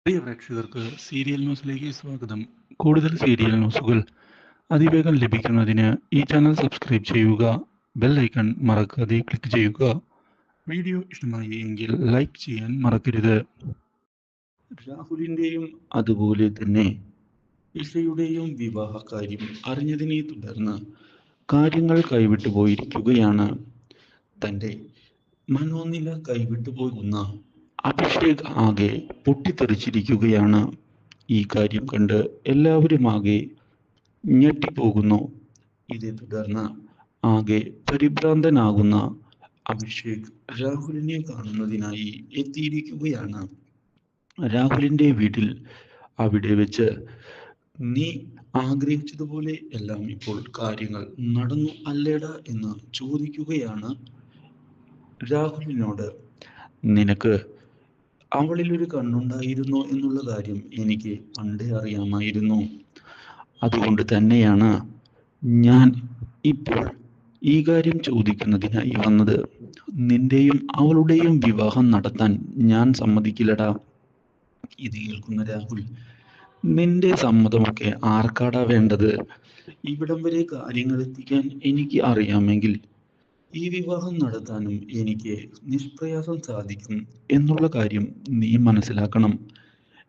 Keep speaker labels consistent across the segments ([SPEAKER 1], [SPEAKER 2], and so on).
[SPEAKER 1] പ്രിയ പ്രേക്ഷകർക്ക് സീരിയൽ ന്യൂസിലേക്ക് സ്വാഗതം. കൂടുതൽ സീരിയൽ ന്യൂസുകൾ അതിവേഗം ലഭിക്കുന്നതിന് ഈ ചാനൽ സബ്സ്ക്രൈബ് ചെയ്യുക. ബെൽ ഐക്കൺ മറക്കാതെ ക്ലിക്ക് ചെയ്യുക. വീഡിയോ ഇഷ്ടമായി എങ്കിൽ ലൈക്ക് ചെയ്യാൻ മറക്കരുത്. രാഹുലിന്റെയും അതുപോലെ തന്നെ ഇഷയുടെയും വിവാഹ കാര്യം അറിഞ്ഞതിനെ തുടർന്ന് കാര്യങ്ങൾ കൈവിട്ടു പോയിരിക്കുകയാണ്. തൻ്റെ മനോനില കൈവിട്ടു പോകുന്ന അഭിഷേക് ആകെ പൊട്ടിത്തെറിച്ചിരിക്കുകയാണ്. ഈ കാര്യം കണ്ട് എല്ലാവരും ആകെ ഞെട്ടിപ്പോകുന്നു. ഇതേ തുടർന്ന് ആകെ പരിഭ്രാന്തനാകുന്ന അഭിഷേക് രാഹുലിനെ കാണുന്നതിനായി എത്തിയിരിക്കുകയാണ്. രാഹുലിന്റെ വീട്ടിൽ അവിടെ വെച്ച് നീ ആഗ്രഹിച്ചതുപോലെ എല്ലാം ഇപ്പോൾ കാര്യങ്ങൾ നടന്നു അല്ലേടാ എന്ന് ചോദിക്കുകയാണ് രാഹുലിനോട്. നിനക്ക് അവളിൽ ഒരു കണ്ണുണ്ടായിരുന്നു എന്നുള്ള കാര്യം എനിക്ക് പണ്ടേ അറിയാമായിരുന്നു. അതുകൊണ്ട് തന്നെയാണ് ഞാൻ ഇപ്പോൾ ഈ കാര്യം ചോദിക്കുന്നതിനായി വന്നത്. നിന്റെയും അവളുടെയും വിവാഹം നടത്താൻ ഞാൻ സമ്മതിക്കില്ലടാ. ഇത് കേൾക്കുന്ന രാഹുൽ, നിന്റെ സമ്മതമൊക്കെ ആർക്കാടാ വേണ്ടത്? ഇവിടം വരെ കാര്യങ്ങൾ എത്തിക്കാൻ എനിക്ക് അറിയാമെങ്കിൽ ഈ വിവാഹം നടത്താനും എനിക്ക് നിഷ്പ്രയാസം സാധിക്കും എന്നുള്ള കാര്യം നീ മനസ്സിലാക്കണം.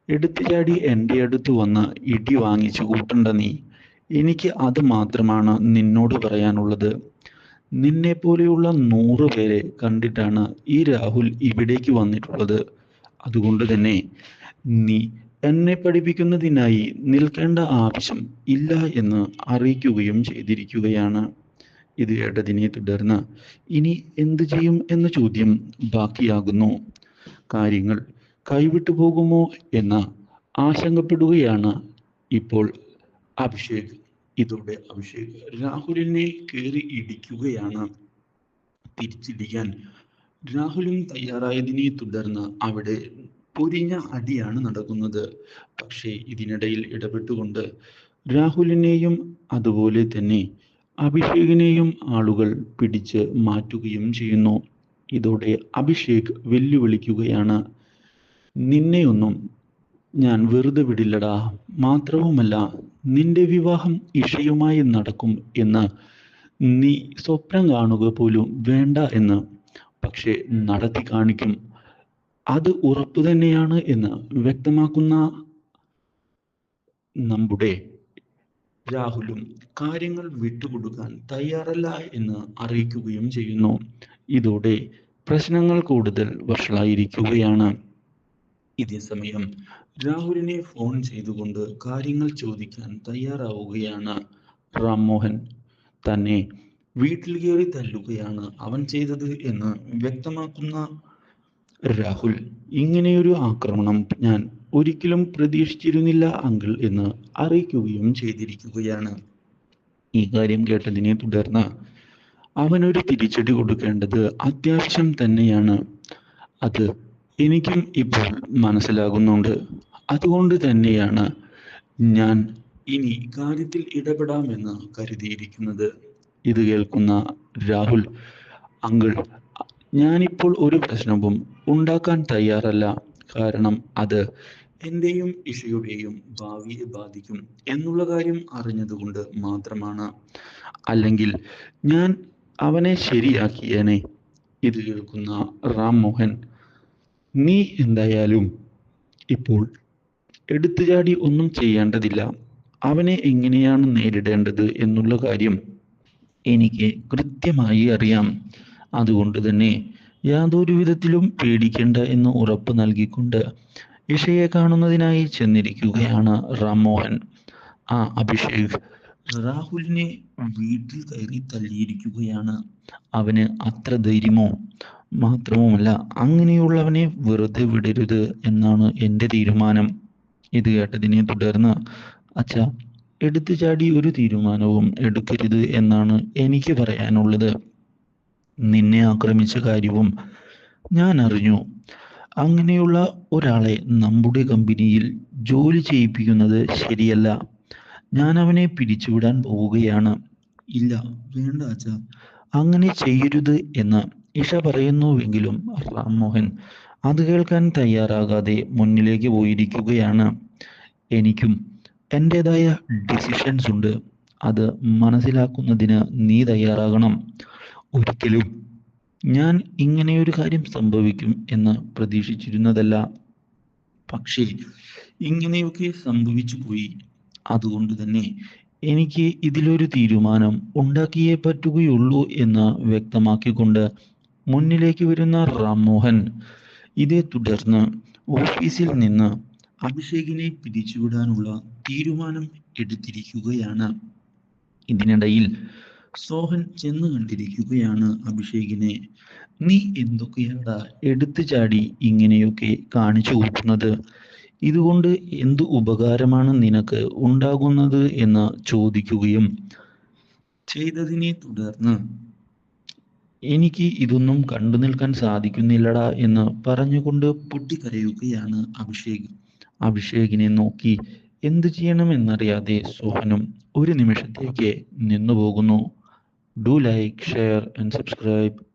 [SPEAKER 1] എടുത്തുചാടി എൻ്റെ അടുത്ത് വന്ന് ഇടി വാങ്ങിച്ചു കൂട്ടണ്ട നീ. എനിക്ക് അത് മാത്രമാണ് നിന്നോട് പറയാനുള്ളത്. നിന്നെ പോലെയുള്ള 100 പേരെ കണ്ടിട്ടാണ് ഈ രാഹുൽ ഇവിടേക്ക് വന്നിട്ടുള്ളത്. അതുകൊണ്ട് തന്നെ നീ എന്നെ പഠിപ്പിക്കുന്നതിനായി നിൽക്കേണ്ട ആവശ്യം ഇല്ല എന്ന് അറിയിക്കുകയും ചെയ്തിരിക്കുകയാണ്. ഇത് കേട്ടതിനെ തുടർന്ന് ഇനി എന്തു ചെയ്യും എന്ന ചോദ്യം ബാക്കിയാകുന്നു. കാര്യങ്ങൾ കൈവിട്ടു പോകുമോ എന്ന ആശങ്കപ്പെടുകയാണ് ഇപ്പോൾ അഭിഷേക്. ഇതോടെ അഭിഷേക് രാഹുലിനെ കയറി ഇടിക്കുകയാണ്. തിരിച്ചിടിക്കാൻ രാഹുലും തയ്യാറായതിനെ തുടർന്ന് അവിടെ പൊരിഞ്ഞ അടിയാണ് നടക്കുന്നത്. പക്ഷേ ഇതിനിടയിൽ ഇടപെട്ടുകൊണ്ട് രാഹുലിനെയും അതുപോലെ തന്നെ അഭിഷേകിനെയും ആളുകൾ പിടിച്ച് മാറ്റുകയും ചെയ്യുന്നു. ഇതോടെ അഭിഷേക് വെല്ലുവിളിക്കുകയാണ്. നിന്നെയൊന്നും ഞാൻ വെറുതെ വിടില്ലടാ. മാത്രവുമല്ല, നിന്റെ വിവാഹം ഇഷയുമായി നടക്കും എന്ന് നീ സ്വപ്നം കാണുക പോലും വേണ്ട എന്ന്. പക്ഷെ നടത്തി കാണിക്കും. അത് ഉറപ്പു തന്നെയാണ് എന്ന് വ്യക്തമാക്കുന്ന നമ്മുടെ രാഹുലും കാര്യങ്ങൾ വിട്ടുകൊടുക്കാൻ തയ്യാറല്ല എന്ന് അറിയിക്കുകയും ചെയ്യുന്നു. ഇതോടെ പ്രശ്നങ്ങൾ കൂടുതൽ വഷളായിരിക്കുകയാണ്. ഇതേ സമയം രാഹുലിനെ ഫോൺ ചെയ്തുകൊണ്ട് കാര്യങ്ങൾ ചോദിക്കാൻ തയ്യാറാവുകയാണ് റാംമോഹൻ. തന്നെ വീട്ടിൽ കയറി തല്ലുകയാണ് അവൻ ചെയ്തത് എന്ന് വ്യക്തമാക്കുന്ന രാഹുൽ, ഇങ്ങനെയൊരു ആക്രമണം ഞാൻ ഒരിക്കലും പ്രതീക്ഷിച്ചിരുന്നില്ല അങ്കിൾ എന്ന് അറിയിക്കുകയും ചെയ്തിരിക്കുകയാണ്. ഈ കാര്യം കേട്ടതിനെ തുടർന്ന് അവനൊരു തിരിച്ചടി കൊടുക്കേണ്ടത് അത്യാവശ്യം തന്നെയാണ്. അത് എനിക്കും ഇപ്പോൾ മനസ്സിലാകുന്നുണ്ട്. അതുകൊണ്ട് തന്നെയാണ് ഞാൻ ഇനി കാര്യത്തിൽ ഇടപെടാമെന്ന് കരുതിയിരിക്കുന്നത്. ഇത് കേൾക്കുന്ന രാഹുൽ, അങ്കിൾ, ഞാനിപ്പോൾ ഒരു പ്രശ്നവും ഉണ്ടാക്കാൻ തയ്യാറല്ല. കാരണം അത് എൻ്റെയും ഇഷയുടെയും ഭാവിയെ ബാധിക്കും എന്നുള്ള കാര്യം അറിഞ്ഞതുകൊണ്ട് മാത്രമാണ്. അല്ലെങ്കിൽ ഞാൻ അവനെ ശരിയാക്കിയേനെ. ഇത് കേൾക്കുന്ന റാംമോഹൻ, നീ എന്തായാലും ഇപ്പോൾ എടുത്തുചാടി ഒന്നും ചെയ്യേണ്ടതില്ല. അവനെ എങ്ങനെയാണ് നേരിടേണ്ടത് എന്നുള്ള കാര്യം എനിക്ക് കൃത്യമായി അറിയാം. അതുകൊണ്ട് തന്നെ യാതൊരു വിധത്തിലും പേടിക്കേണ്ട എന്ന് ഉറപ്പ് നൽകിക്കൊണ്ട് ഇഷയെ കാണുന്നതിനായി ചെന്നിരിക്കുകയാണ് റാംമോഹൻ. അഭിഷേക് രാഹുലിനെ വീട്ടിൽ കയറി തല്ലിയിരിക്കുകയാണ്. അവന് അത്ര ധൈര്യമോ? മാത്രവുമല്ല, അങ്ങനെയുള്ളവനെ വെറുതെ വിടരുത് എന്നാണ് എൻ്റെ തീരുമാനം. ഇത് കേട്ടതിനെ തുടർന്ന്, അച്ഛാ, എടുത്തുചാടി ഒരു തീരുമാനവും എടുക്കരുത് എന്നാണ് എനിക്ക് പറയാനുള്ളത്. നിന്നെ ആക്രമിച്ച കാര്യവും ഞാൻ അറിഞ്ഞു. അങ്ങനെയുള്ള ഒരാളെ നമ്മുടെ കമ്പനിയിൽ ജോലി ചെയ്യിപ്പിക്കുന്നത് ശരിയല്ല. ഞാൻ അവനെ പിരിച്ചുവിടാൻ പോവുകയാണ്. ഇല്ല, വേണ്ട അച്ഛാ, അങ്ങനെ ചെയ്യരുത് എന്ന് ഇഷ പറയുന്നുവെങ്കിലും റാംമോഹൻ
[SPEAKER 2] അത് കേൾക്കാൻ തയ്യാറാകാതെ മുന്നിലേക്ക് പോയിരിക്കുകയാണ്. എനിക്കും എൻ്റെതായ ഡിസിഷൻസ് ഉണ്ട്. അത് മനസ്സിലാക്കുന്നതിന് നീ തയ്യാറാകണം. ഒരിക്കലും ഞാൻ ഇങ്ങനെയൊരു കാര്യം സംഭവിക്കും എന്ന് പ്രതീക്ഷിച്ചിരുന്നതല്ല. പക്ഷേ ഇങ്ങനെയൊക്കെ സംഭവിച്ചു പോയി. അതുകൊണ്ട് തന്നെ എനിക്ക് ഇതിലൊരു തീരുമാനം ഉണ്ടാക്കിയേ പറ്റുകയുള്ളൂ എന്ന് വ്യക്തമാക്കിക്കൊണ്ട് മുന്നിലേക്ക് വരുന്ന റാംമോഹൻ ഇതേ തുടർന്ന് ഓഫീസിൽ നിന്ന് അഭിഷേകിനെ പിരിച്ചുവിടാനുള്ള തീരുമാനം എടുത്തിരിക്കുകയാണ്. ഇതിനിടയിൽ സോഹൻ ചെന്ന് കണ്ടിരിക്കുകയാണ് അഭിഷേകിനെ. നീ എന്തൊക്കെയാടാ എടുത്തു ചാടി ഇങ്ങനെയൊക്കെ കാണിച്ചു കൂട്ടുന്നത്? ഇതുകൊണ്ട് എന്തു ഉപകാരമാണ് നിനക്ക് ഉണ്ടാകുന്നത് എന്ന് ചോദിക്കുകയും ചെയ്തതിനെ തുടർന്ന് എനിക്ക് ഇതൊന്നും കണ്ടു നിൽക്കാൻ സാധിക്കുന്നില്ലടാ എന്ന് പറഞ്ഞുകൊണ്ട് പൊട്ടിക്കരയുകയാണ് അഭിഷേക്. അഭിഷേകിനെ നോക്കി എന്തു ചെയ്യണമെന്നറിയാതെ സോഹനും ഒരു നിമിഷത്തേക്ക് നിന്നുപോകുന്നു. Do like, share and subscribe.